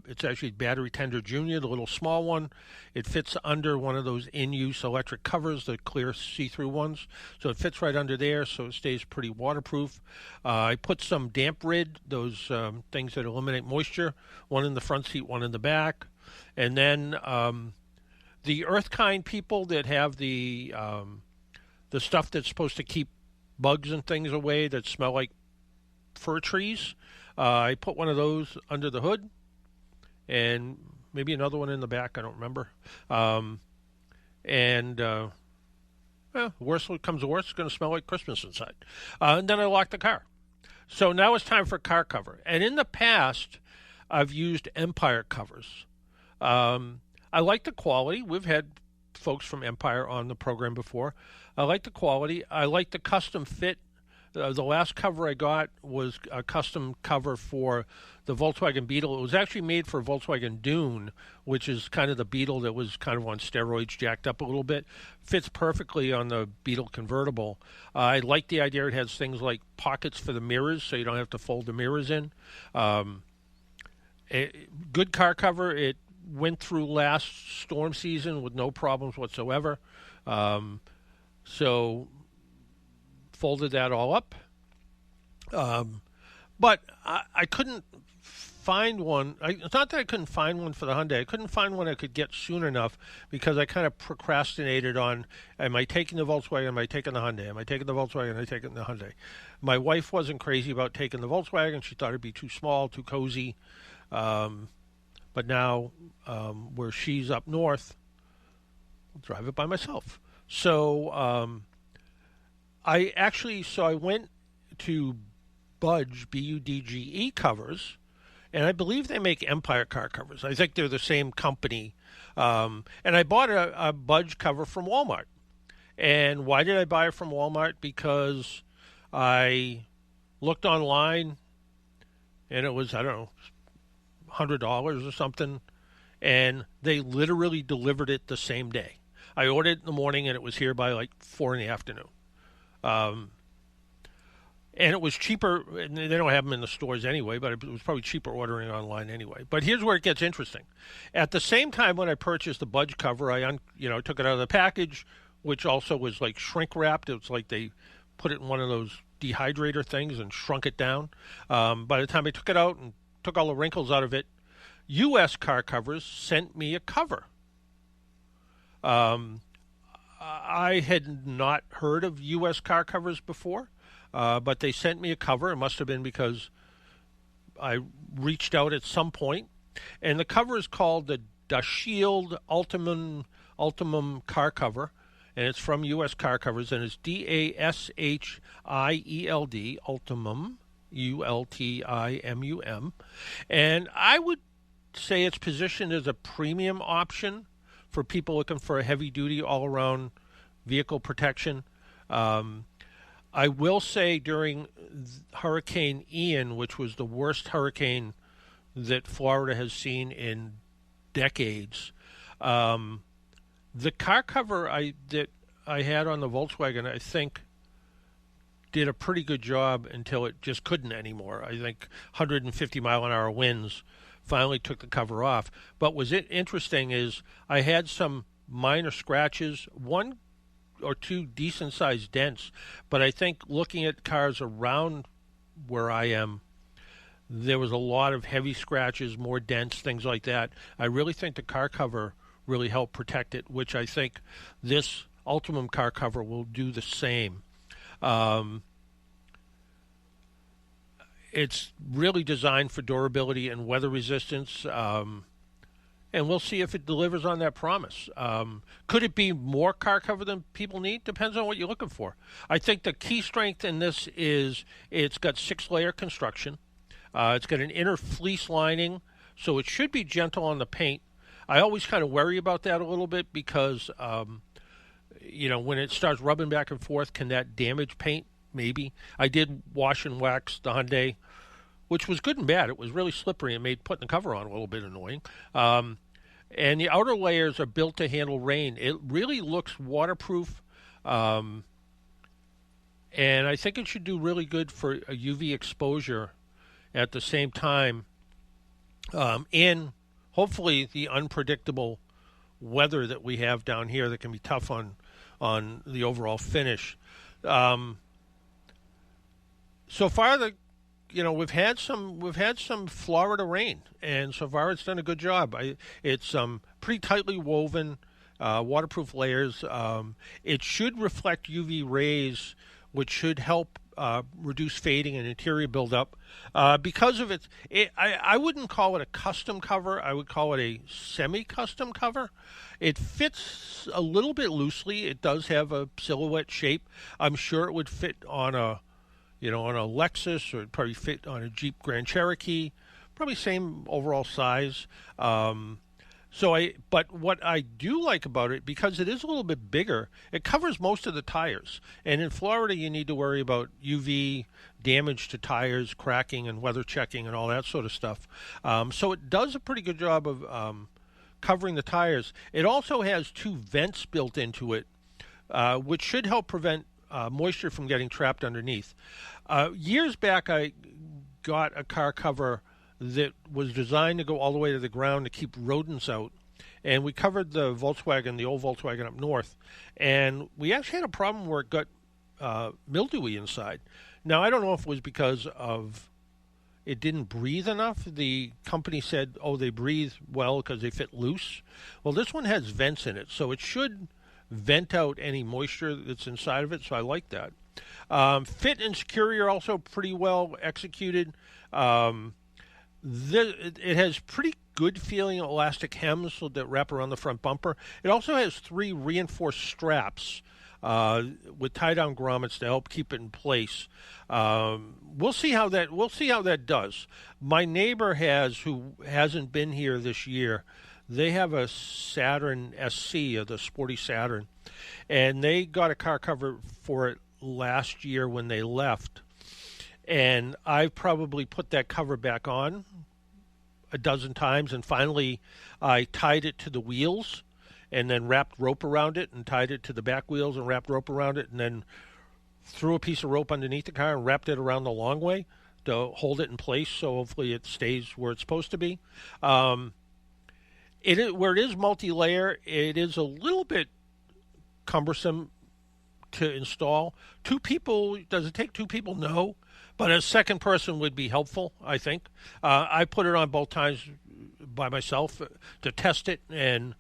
B: It's actually Battery Tender Junior, the little small one. It fits under one of those in-use electric covers, the clear see-through ones. So it fits right under there, so it stays pretty waterproof. I put some damp rid, those things that eliminate moisture, one in the front seat, one in the back. And then the Earthkind people that have the stuff that's supposed to keep bugs and things away that smell like fir trees, I put one of those under the hood and maybe another one in the back. I don't remember. Worst comes to worst, it's going to smell like Christmas inside. And then I locked the car. So now it's time for car cover. And in the past, I've used Empire covers. I like the quality. We've had folks from Empire on the program before. I like the quality. I like the custom fit. The last cover I got was a custom cover for the Volkswagen Beetle. It was actually made for Volkswagen Dune, which is kind of the Beetle that was kind of on steroids, jacked up a little bit. Fits perfectly on the Beetle convertible. I like the idea it has things like pockets for the mirrors, so you don't have to fold the mirrors in. Good car cover. It went through last storm season with no problems whatsoever. So folded that all up. But I couldn't find one. It's not that I couldn't find one for the Hyundai. I couldn't find one I could get soon enough because I kind of procrastinated on, am I taking the Volkswagen, am I taking the Hyundai? Am I taking the Volkswagen, am I taking the Hyundai? My wife wasn't crazy about taking the Volkswagen. She thought it'd be too small, too cozy. But now, where she's up north, I'll drive it by myself. So, I went to Budge, B-U-D-G-E covers, and I believe they make Empire car covers. I think they're the same company. And I bought a Budge cover from Walmart. And why did I buy it from Walmart? Because I looked online, and it was, I don't know, $100 or something, and they literally delivered it the same day. I ordered it in the morning, and it was here by like 4 in the afternoon. And it was cheaper, and they don't have them in the stores anyway, but it was probably cheaper ordering online anyway. But here's where it gets interesting. At the same time when I purchased the Budge cover, I took it out of the package, which also was like shrink wrapped. It was like they put it in one of those dehydrator things and shrunk it down. By the time I took it out and took all the wrinkles out of it, USCarCovers sent me a cover. I had not heard of USCarCovers before, but they sent me a cover. It must have been because I reached out at some point. And the cover is called the Dashield Ultimum car cover, and it's from USCarCovers, and it's DASHIELD, Ultimum, ULTIMUM. And I would say it's positioned as a premium option for people looking for a heavy-duty, all-around vehicle protection. I will say during Hurricane Ian, which was the worst hurricane that Florida has seen in decades, the car cover that I had on the Volkswagen, I think, did a pretty good job until it just couldn't anymore. I think 150-mile-an-hour winds finally took the cover off. But what's interesting is I had some minor scratches, one or two decent-sized dents, but I think looking at cars around where I am, there was a lot of heavy scratches, more dents, things like that. I really think the car cover really helped protect it, which I think this Ultimum car cover will do the same. It's really designed for durability and weather resistance, and we'll see if it delivers on that promise. Could it be more car cover than people need? Depends on what you're looking for. I think the key strength in this is it's got 6-layer construction. It's got an inner fleece lining, so it should be gentle on the paint. I always kind of worry about that a little bit because, when it starts rubbing back and forth, can that damage paint? Maybe. I did wash and wax the Hyundai, which was good and bad. It was really slippery and made putting the cover on a little bit annoying. And the outer layers are built to handle rain. It really looks waterproof, and I think it should do really good for a UV exposure at the same time, and hopefully the unpredictable weather that we have down here that can be tough on the overall finish. So far, we've had some Florida rain, and so far it's done a good job. It's pretty tightly woven, waterproof layers. It should reflect UV rays, which should help reduce fading and interior buildup. Because of I wouldn't call it a custom cover. I would call it a semi-custom cover. It fits a little bit loosely. It does have a silhouette shape. I'm sure it would fit on a Lexus, or it'd probably fit on a Jeep Grand Cherokee. Probably same overall size. But what I do like about it, because it is a little bit bigger, it covers most of the tires. And in Florida, you need to worry about UV damage to tires, cracking, and weather checking, and all that sort of stuff. So it does a pretty good job of covering the tires. It also has 2 vents built into it, which should help prevent moisture from getting trapped underneath. Years back, I got a car cover that was designed to go all the way to the ground to keep rodents out. And we covered the old Volkswagen up north. And we actually had a problem where it got mildewy inside. Now, I don't know if it was because of it didn't breathe enough. The company said, they breathe well because they fit loose. Well, this one has vents in it, so it should vent out any moisture that's inside of it, so I like that. Fit and security are also pretty well executed. It has pretty good feeling elastic hems that wrap around the front bumper. It also has 3 reinforced straps with tie-down grommets to help keep it in place. We'll see how that does. My neighbor who hasn't been here this year. They have a Saturn SC, the sporty Saturn, and they got a car cover for it last year when they left. And I've probably put that cover back on a dozen times, and finally I tied it to the wheels and then wrapped rope around it and tied it to the back wheels and wrapped rope around it and then threw a piece of rope underneath the car and wrapped it around the long way to hold it in place so hopefully it stays where it's supposed to be. Where it is multi-layer, it is a little bit cumbersome to install. Two people, does it take two people? No. But a second person would be helpful, I think. I put it on both times by myself to test it and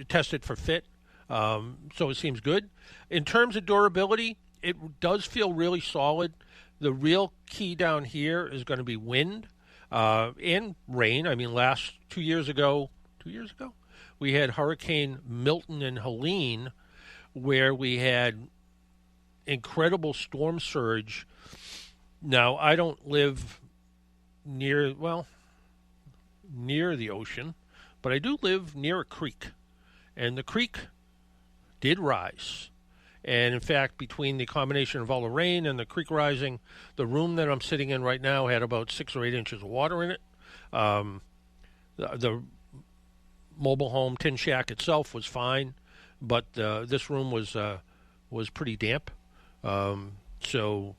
B: test it for fit. So it seems good. In terms of durability, it does feel really solid. The real key down here is going to be wind and rain. I mean, 2 years ago, we had Hurricane Milton and Helene, where we had incredible storm surge. Now, I don't live near the ocean, but I do live near a creek, and the creek did rise. And in fact, between the combination of all the rain and the creek rising, the room that I'm sitting in right now had about 6 or 8 inches of water in it. The mobile home tin shack itself was fine, but this room was pretty damp. So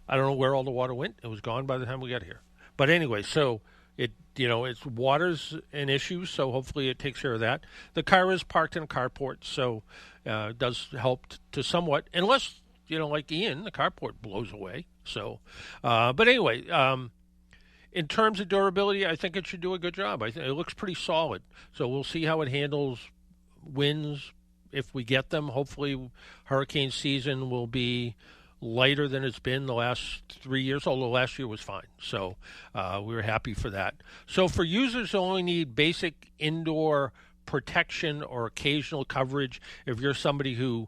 B: I don't know where all the water went. It was gone by the time we got here. But anyway, so it's water's an issue, so hopefully it takes care of that. The car is parked in a carport, so it does help to somewhat, unless, like Ian, the carport blows away. So, but anyway, in terms of durability, I think it should do a good job. It looks pretty solid. So we'll see how it handles winds if we get them. Hopefully hurricane season will be lighter than it's been the last 3 years, although last year was fine. So we were happy for that. So for users who only need basic indoor protection or occasional coverage, if you're somebody who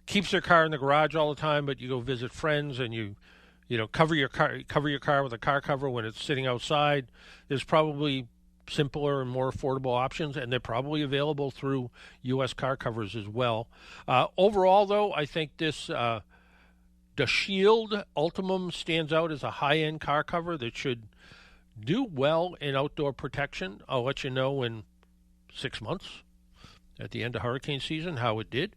B: keeps their car in the garage all the time, but you go visit friends and you cover your car with a car cover when it's sitting outside, there's probably simpler and more affordable options, and they're probably available through USCarCovers as well. Overall, though, I think the Shield Ultimum stands out as a high-end car cover that should do well in outdoor protection. I'll let you know in 6 months at the end of hurricane season how it did.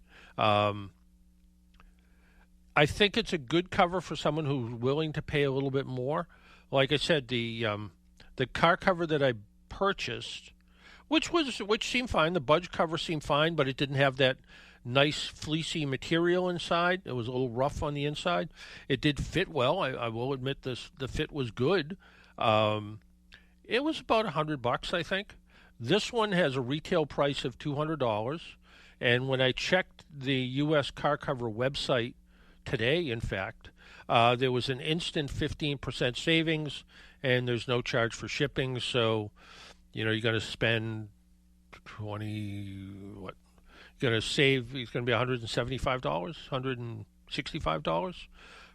B: I think it's a good cover for someone who's willing to pay a little bit more. Like I said, the car cover that I purchased, which seemed fine, the Budge cover seemed fine, but it didn't have that nice fleecy material inside. It was a little rough on the inside. It did fit well. I will admit the fit was good. It was about $100, I think. This one has a retail price of $200, and when I checked the USCarCover website today, in fact, there was an instant 15% savings, and there's no charge for shipping. So, you're going to spend going to save, it's going to be $175, $165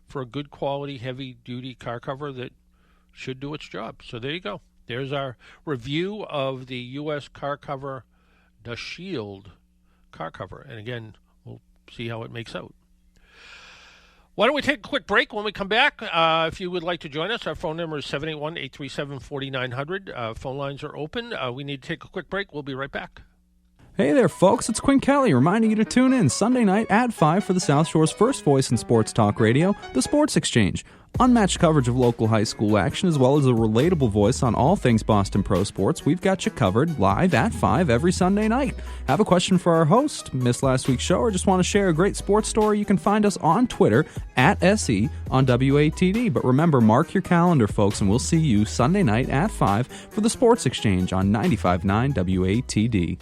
B: for a good quality, heavy-duty car cover that should do its job. So there you go. There's our review of the USCarCover, the Shield car cover. And again, we'll see how it makes out. Why don't we take a quick break? When we come back, if you would like to join us, our phone number is 781-837-4900. Phone lines are open. We need to take a quick break. We'll be right back.
J: Hey there, folks. It's Quinn Kelly reminding you to tune in Sunday night at 5 for the South Shore's first voice in sports talk radio, The Sports Exchange. Unmatched coverage of local high school action, as well as a relatable voice on all things Boston Pro Sports. We've got you covered live at 5 every Sunday night. Have a question for our host, missed last week's show, or just want to share a great sports story? You can find us on Twitter at SE on WATD. But remember, mark your calendar, folks, and we'll see you Sunday night at 5 for the Sports Exchange on 95.9 WATD.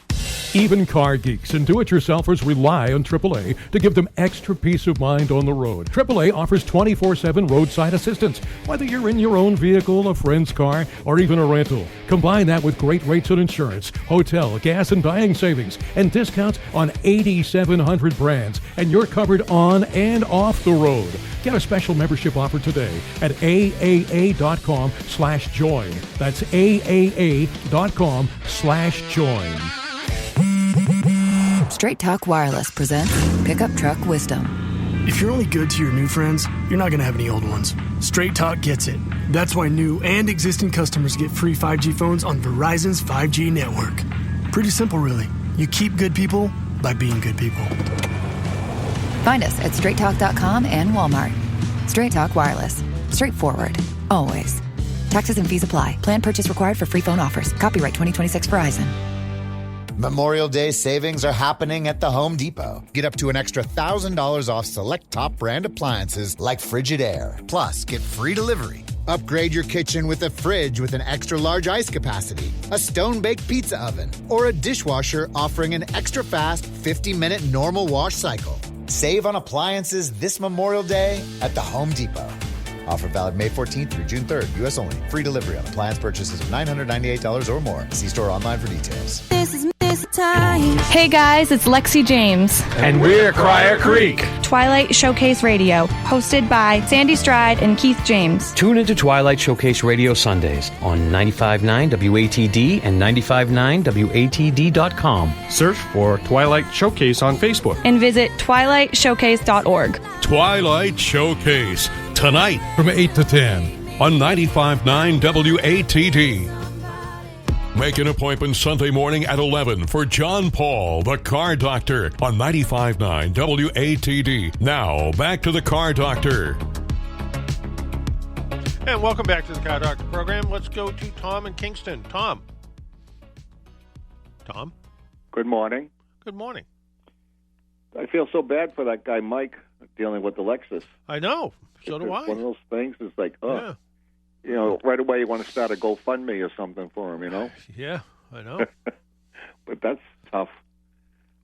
A: Even car geeks and do-it-yourselfers rely on AAA to give them extra peace of mind on the road. AAA offers 24/7 roadside assistance, whether you're in your own vehicle, a friend's car, or even a rental. Combine that with great rates on insurance, hotel, gas, and dining savings, and discounts on 8,700 brands, and you're covered on and off the road. Get a special membership offer today at AAA.com/join. That's AAA.com/join.
F: Straight Talk Wireless presents Pickup Truck Wisdom.
G: If you're only good to your new friends, you're not going to have any old ones. Straight Talk gets it. That's why new and existing customers get free 5G phones on Verizon's 5G network. Pretty simple, really. You keep good people by being good people.
F: Find us at straighttalk.com and Walmart. Straight Talk Wireless. Straightforward. Always. Taxes and fees apply. Plan purchase required for free phone offers. Copyright 2026 Verizon.
H: Memorial Day savings are happening at the Home Depot. Get up to an extra $1,000 off select top brand appliances like Frigidaire. Plus, get free delivery. Upgrade your kitchen with a fridge with an extra large ice capacity, a stone-baked pizza oven, or a dishwasher offering an extra fast 50-minute normal wash cycle. Save on appliances this Memorial Day at the Home Depot. Offer valid May 14th through June 3rd. U.S. only. Free delivery on appliance purchases of $998 or more. See store online for details.
K: This is time. Hey guys, it's Lexi James.
L: And we're Crier Creek.
K: Twilight Showcase Radio, hosted by Sandy Stride and Keith James.
L: Tune into Twilight Showcase Radio Sundays on 95.9 WATD and 95.9 WATD.com.
M: Search for Twilight Showcase on Facebook.
K: And visit twilightshowcase.org.
A: Twilight Showcase, tonight from 8 to 10 on 95.9 WATD. Make an appointment Sunday morning at 11 for John Paul, the Car Doctor, on 95.9 WATD. Now, back to the Car Doctor.
B: And welcome back to the Car Doctor program. Let's go to Tom in Kingston. Tom?
N: Good morning.
B: Good morning.
N: I feel so bad for that guy, Mike, dealing with the Lexus.
B: I know. So do I.
N: One of those things is like,
B: Yeah.
N: You know, right away you want to start a GoFundMe or something for him, you know?
B: Yeah, I know.
N: But that's tough.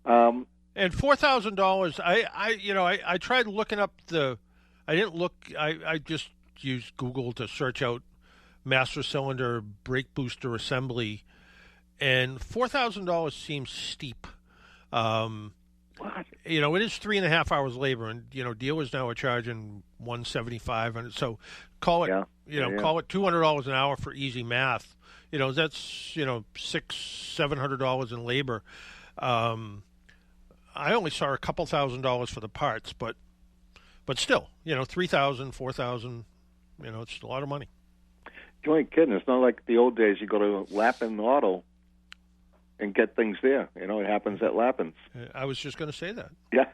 B: And $4,000, I tried looking up I just used Google to search out master cylinder brake booster assembly, and $4,000 seems steep.
N: What?
B: You know, it is 3.5 hours labor, and dealers now are charging $175, and so call it call it $200 an hour for easy math. That's $600-700 in labor. I only saw a couple $1,000s for the parts, but still, $3,000, $4,000, it's a lot of money.
N: You ain't kidding. It's not like the old days. You go to Lappin Auto and get things there. It happens at Lappin's.
B: I was just going to say that.
N: Yeah.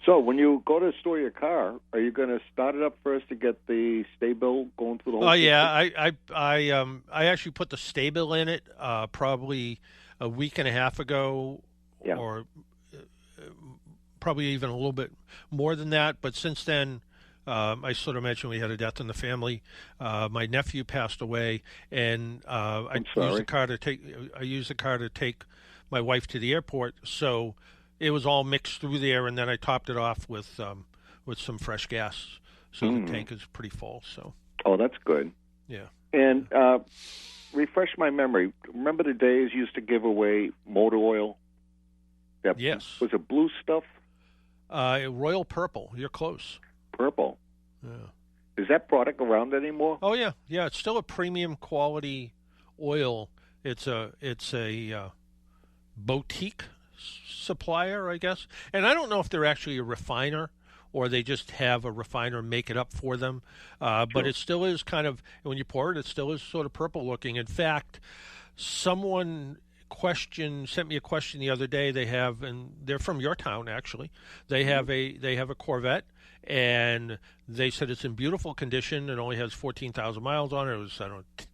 N: So when you go to store your car, are you going to start it up first to get the stay bill going through the whole system?
B: Yeah. I actually put the stay bill in it probably a week and a half ago, or probably even a little bit more than that. But since then, I sort of mentioned we had a death in the family. My nephew passed away, and I used the car to take my wife to the airport. So it was all mixed through there, and then I topped it off with some fresh gas. So the tank is pretty full. So. Oh,
N: that's good.
B: Yeah.
N: And refresh my memory. Remember the days you used to give away motor oil?
B: Yes.
N: Was it blue stuff?
B: Royal Purple. You're close.
N: Purple.
B: Yeah.
N: Is that product around anymore?
B: Oh yeah. It's still a premium quality oil. It's a boutique supplier, I guess. And I don't know if they're actually a refiner or they just have a refiner make it up for them. But it still is kind of, when you pour it still is sort of purple looking. In fact, someone sent me a question the other day. And they're from your town actually. They have a Corvette, and they said it's in beautiful condition and only has 14,000 miles on it. It was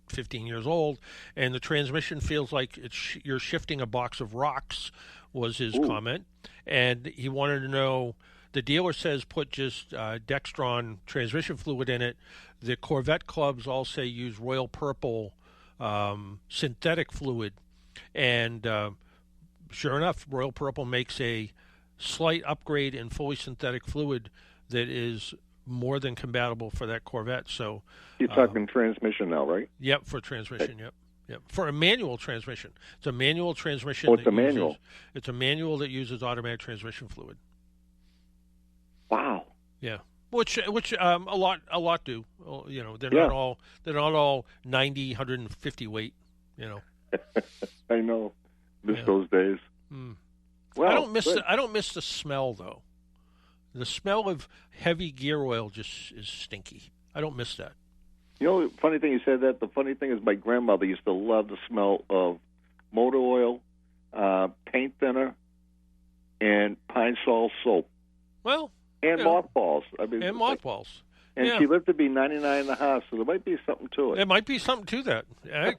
B: 15 years old, and the transmission feels like you're shifting a box of rocks, was his comment. And he wanted to know, the dealer says put just Dextron transmission fluid in it. The Corvette clubs all say use Royal Purple synthetic fluid. And sure enough, Royal Purple makes a slight upgrade in fully synthetic fluid that is more than compatible for that Corvette. So
N: you're talking transmission now, right?
B: Yep, for transmission, yep. For a manual transmission. It's a manual transmission.
N: Oh, it's a manual.
B: It's a manual that uses automatic transmission fluid.
N: Wow.
B: Yeah. Which a lot do. They're not all 90, 150 weight,
N: I know. Miss those days. Well,
B: I don't miss the smell though. The smell of heavy gear oil just is stinky. I don't miss that.
N: The funny thing you said that. The funny thing is my grandmother used to love the smell of motor oil, paint thinner, and Pine Sol soap.
B: Well,
N: and mothballs.
B: And mothballs.
N: And she lived to be 99 and a half, so there might be something to it.
B: There might be something to that.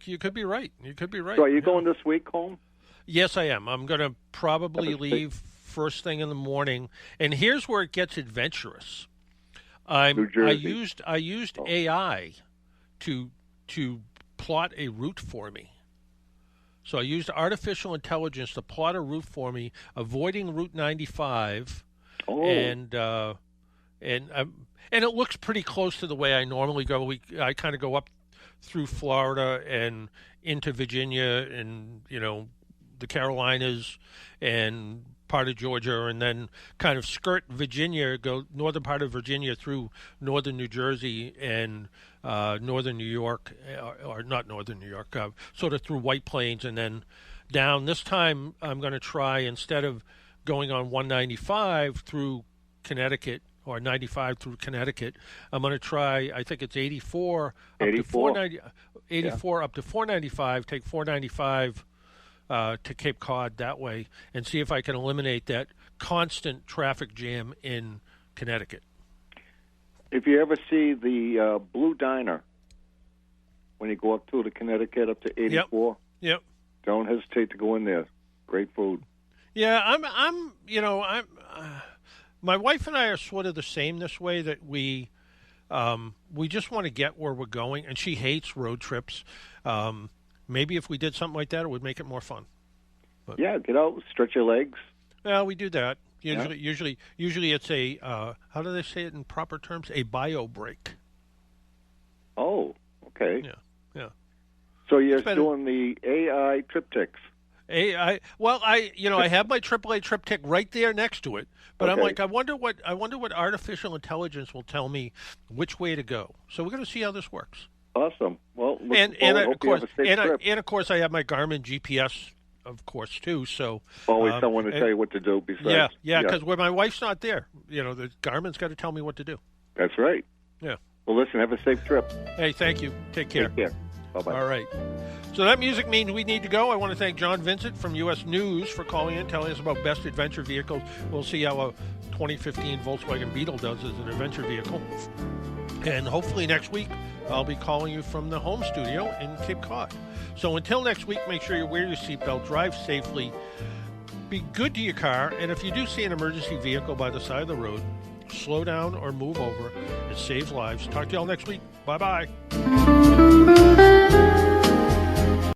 B: You could be right.
N: So are you going this week home?
B: Yes, I am. I'm going to probably leave first thing in the morning. And here's where it gets adventurous. I used AI to plot a route for me. So I used artificial intelligence to plot a route for me, avoiding Route 95, and it looks pretty close to the way I normally go. I kind of go up through Florida and into Virginia, and the Carolinas and part of Georgia, and then kind of skirt Virginia, go northern part of Virginia through northern New Jersey and northern New York, or not northern New York, sort of through White Plains and then down. This time I'm going to try, instead of going on 195 through Connecticut or 95 through Connecticut, I'm going to try, I think it's 84 up to 495, take 495 to Cape Cod that way, and see if I can eliminate that constant traffic jam in Connecticut.
N: If you ever see the Blue Diner, when you go up to the Connecticut up to 84,
B: yep.
N: Don't hesitate to go in there. Great food.
B: Yeah, I'm my wife and I are sort of the same this way, that we just want to get where we're going, and she hates road trips. Maybe if we did something like that, it would make it more fun. But,
N: yeah, get out, stretch your legs.
B: Well, we do that. Usually it's a how do they say it in proper terms? A bio break.
N: Oh, okay.
B: Yeah.
N: So you're doing the AI triptychs.
B: I have my AAA triptych right there next to it, but okay. I'm like, I wonder what artificial intelligence will tell me which way to go. So we're going to see how this works.
N: Awesome. Well,
B: and of course I have my Garmin GPS, of course, too. So
N: always someone to tell you what to do. Besides,
B: because when my wife's not there, the Garmin's got to tell me what to do.
N: That's right.
B: Yeah.
N: Well, listen, have a safe trip.
B: Hey, thank you. Take care.
N: Take care. Bye-bye.
B: All right. So that music means we need to go. I want to thank John Vincent from U.S. News for calling in, telling us about best adventure vehicles. We'll see how a 2015 Volkswagen Beetle does as an adventure vehicle. And hopefully next week, I'll be calling you from the home studio in Cape Cod. So until next week, make sure you wear your seatbelt, drive safely, be good to your car, and if you do see an emergency vehicle by the side of the road, slow down or move over. It saves lives. Talk to y'all next week. Bye-bye.